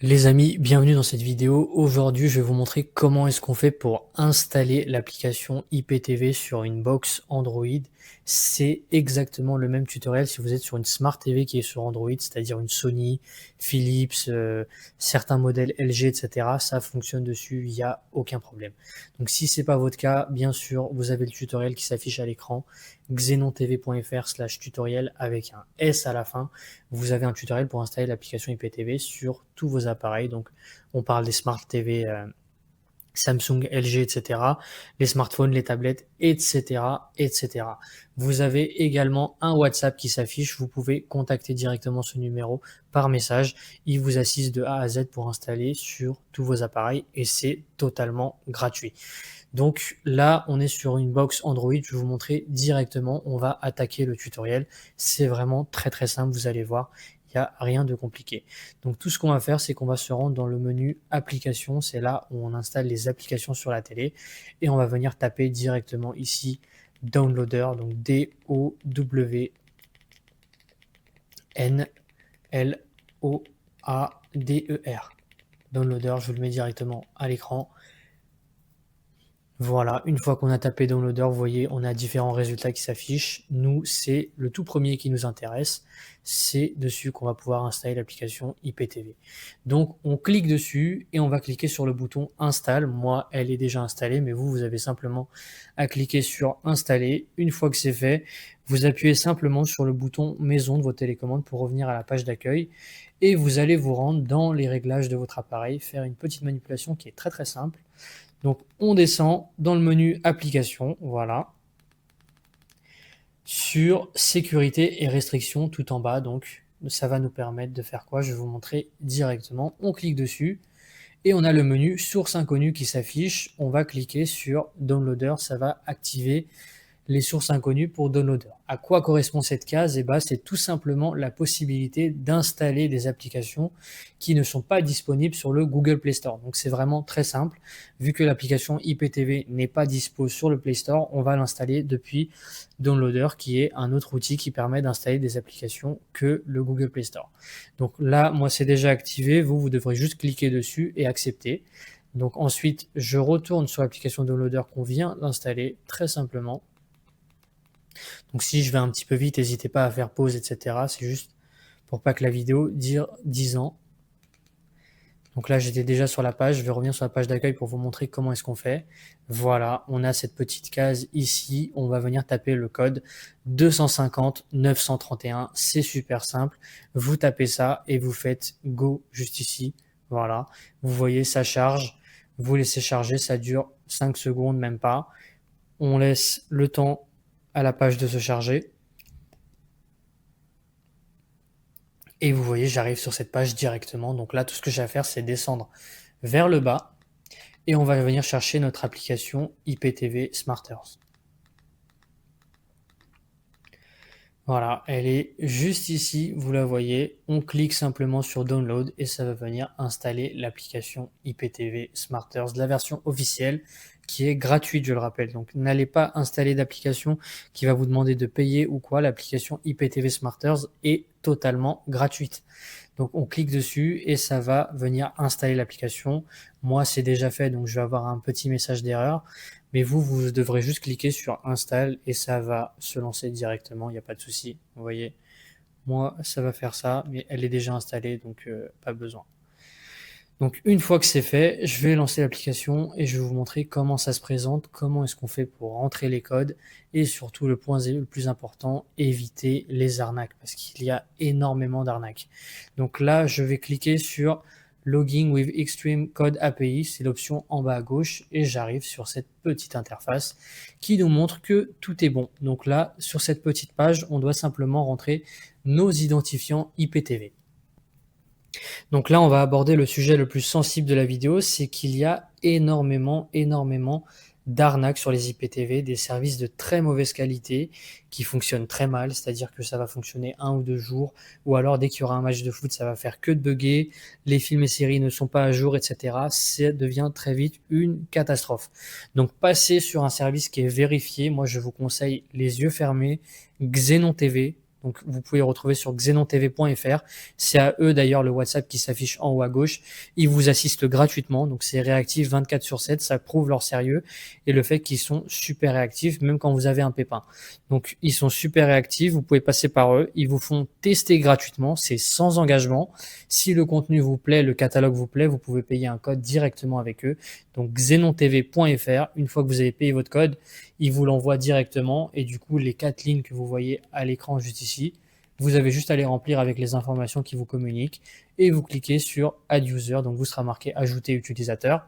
Les amis, bienvenue dans cette vidéo. Aujourd'hui, je vais vous montrer comment est-ce qu'on fait pour installer l'application IPTV sur une box Android. C'est exactement le même tutoriel si vous êtes sur une Smart TV qui est sur Android, c'est-à-dire une Sony, Philips, certains modèles LG, etc. Ça fonctionne dessus, il n'y a aucun problème. Donc si c'est pas votre cas, bien sûr, vous avez le tutoriel qui s'affiche à l'écran, xenontv.fr/tutoriel avec un S à la fin. Vous avez un tutoriel pour installer l'application IPTV sur tous vos appareils. Donc, on parle des Smart TV Samsung, LG, etc., les smartphones, les tablettes, etc., etc. Vous avez également un WhatsApp qui s'affiche. Vous pouvez contacter directement ce numéro par message. Il vous assiste de A à Z pour installer sur tous vos appareils et c'est totalement gratuit. Donc là, on est sur une box Android. Je vais vous montrer directement. On va attaquer le tutoriel. C'est vraiment très très simple. Vous allez voir, il n'y a rien de compliqué. Donc tout ce qu'on va faire, c'est qu'on va se rendre dans le menu applications. C'est là où on installe les applications sur la télé. Et on va venir taper directement ici Downloader. Donc Downloader. Downloader, je vous le mets directement à l'écran. Voilà, une fois qu'on a tapé Downloader, vous voyez, on a différents résultats qui s'affichent. Nous, c'est le tout premier qui nous intéresse. C'est dessus qu'on va pouvoir installer l'application IPTV. Donc, on clique dessus et on va cliquer sur le bouton Installe. Moi, elle est déjà installée, mais vous avez simplement à cliquer sur Installer. Une fois que c'est fait, vous appuyez simplement sur le bouton Maison de votre télécommande pour revenir à la page d'accueil et vous allez vous rendre dans les réglages de votre appareil, faire une petite manipulation qui est très très simple. Donc, on descend dans le menu application, voilà, sur sécurité et restrictions tout en bas. Donc, ça va nous permettre de faire quoi? Je vais vous montrer directement. On clique dessus et on a le menu source inconnue qui s'affiche. On va cliquer sur Downloader, ça va activer les sources inconnues pour Downloader. À quoi correspond cette case? Eh ben, c'est tout simplement la possibilité d'installer des applications qui ne sont pas disponibles sur le Google Play Store. Donc c'est vraiment très simple. Vu que l'application IPTV n'est pas dispo sur le Play Store, on va l'installer depuis Downloader, qui est un autre outil qui permet d'installer des applications que le Google Play Store. Donc là, moi, c'est déjà activé. Vous devrez juste cliquer dessus et accepter. Donc ensuite, je retourne sur l'application Downloader qu'on vient d'installer très simplement. Donc si je vais un petit peu vite, n'hésitez pas à faire pause, etc. C'est juste pour pas que la vidéo dure 10 ans. Donc là, j'étais déjà sur la page. Je vais revenir sur la page d'accueil pour vous montrer comment est-ce qu'on fait. Voilà, on a cette petite case ici. On va venir taper le code 250 931. C'est super simple. Vous tapez ça et vous faites Go juste ici. Voilà, vous voyez, ça charge. Vous laissez charger, ça dure 5 secondes, même pas. On laisse le temps à la page de se charger. Et vous voyez, j'arrive sur cette page directement. Donc là, tout ce que j'ai à faire, c'est descendre vers le bas et on va venir chercher notre application IPTV Smarters. Voilà, elle est juste ici, vous la voyez. On clique simplement sur Download et ça va venir installer l'application IPTV Smarters, la version officielle qui est gratuite, je le rappelle. Donc n'allez pas installer d'application qui va vous demander de payer ou quoi. L'application IPTV Smarters est totalement gratuite. Donc on clique dessus et ça va venir installer l'application. Moi, c'est déjà fait, donc je vais avoir un petit message d'erreur. Mais vous devrez juste cliquer sur Install et ça va se lancer directement, il n'y a pas de souci. Vous voyez, moi, ça va faire ça, mais elle est déjà installée, donc pas besoin. Donc une fois que c'est fait, je vais lancer l'application et je vais vous montrer comment ça se présente, comment est-ce qu'on fait pour rentrer les codes et surtout le point le plus important, éviter les arnaques parce qu'il y a énormément d'arnaques. Donc là, je vais cliquer sur Logging with Extreme Code API, c'est l'option en bas à gauche et j'arrive sur cette petite interface qui nous montre que tout est bon. Donc là, sur cette petite page, on doit simplement rentrer nos identifiants IPTV. Donc là, on va aborder le sujet le plus sensible de la vidéo, c'est qu'il y a énormément d'arnaques sur les IPTV, des services de très mauvaise qualité qui fonctionnent très mal, c'est-à-dire que ça va fonctionner 1 ou 2 jours, ou alors dès qu'il y aura un match de foot, ça va faire que de bugger, les films et séries ne sont pas à jour, etc. Ça devient très vite une catastrophe. Donc passez sur un service qui est vérifié, moi je vous conseille les yeux fermés, Xenon TV, Donc, vous pouvez retrouver sur xenontv.fr. C'est à eux d'ailleurs le WhatsApp qui s'affiche en haut à gauche. Ils vous assistent gratuitement. Donc, c'est réactif 24/7. Ça prouve leur sérieux et le fait qu'ils sont super réactifs, même quand vous avez un pépin. Donc, ils sont super réactifs. Vous pouvez passer par eux. Ils vous font tester gratuitement. C'est sans engagement. Si le contenu vous plaît, le catalogue vous plaît, vous pouvez payer un code directement avec eux. Donc, xenontv.fr. Une fois que vous avez payé votre code, ils vous l'envoient directement. Et du coup, les 4 lignes que vous voyez à l'écran juste ici, vous avez juste à les remplir avec les informations qu'ils vous communiquent et vous cliquez sur Add User. Donc, vous sera marqué Ajouter utilisateur.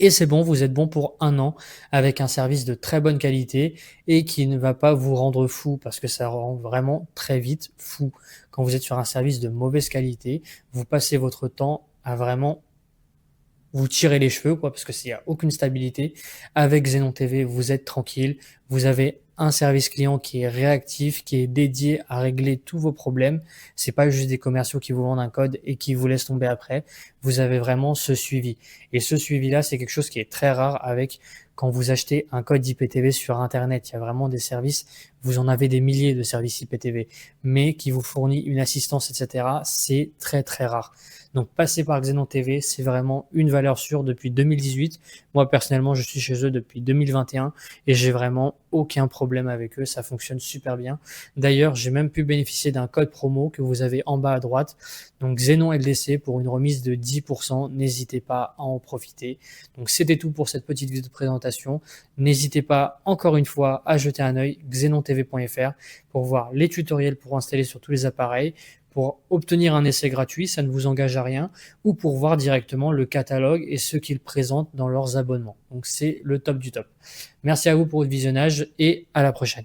Et c'est bon, vous êtes bon pour 1 an avec un service de très bonne qualité et qui ne va pas vous rendre fou parce que ça rend vraiment très vite fou. Quand vous êtes sur un service de mauvaise qualité, vous passez votre temps à vraiment vous tirer les cheveux, quoi, parce que s'il n'y a aucune stabilité. Avec Xenon TV, vous êtes tranquille. Vous avez un service client qui est réactif, qui est dédié à régler tous vos problèmes. C'est pas juste des commerciaux qui vous vendent un code et qui vous laissent tomber après. Vous avez vraiment ce suivi. Et ce suivi-là, c'est quelque chose qui est très rare avec quand vous achetez un code IPTV sur Internet. Il y a vraiment des services, vous en avez des milliers de services IPTV, mais qui vous fournit une assistance, etc. C'est très, très rare. Donc, passer par Xenon TV, c'est vraiment une valeur sûre depuis 2018. Moi, personnellement, je suis chez eux depuis 2021 et j'ai vraiment aucun problème avec eux. Ça fonctionne super bien. D'ailleurs, j'ai même pu bénéficier d'un code promo que vous avez en bas à droite. Donc, Xenon LDC pour une remise de 10%. N'hésitez pas à en profiter. Donc, c'était tout pour cette petite vidéo de présentation. N'hésitez pas, encore une fois, à jeter un œil xenontv.fr pour voir les tutoriels pour installer sur tous les appareils, pour obtenir un essai gratuit, ça ne vous engage à rien, ou pour voir directement le catalogue et ce qu'ils présentent dans leurs abonnements. Donc c'est le top du top. Merci à vous pour votre visionnage et à la prochaine.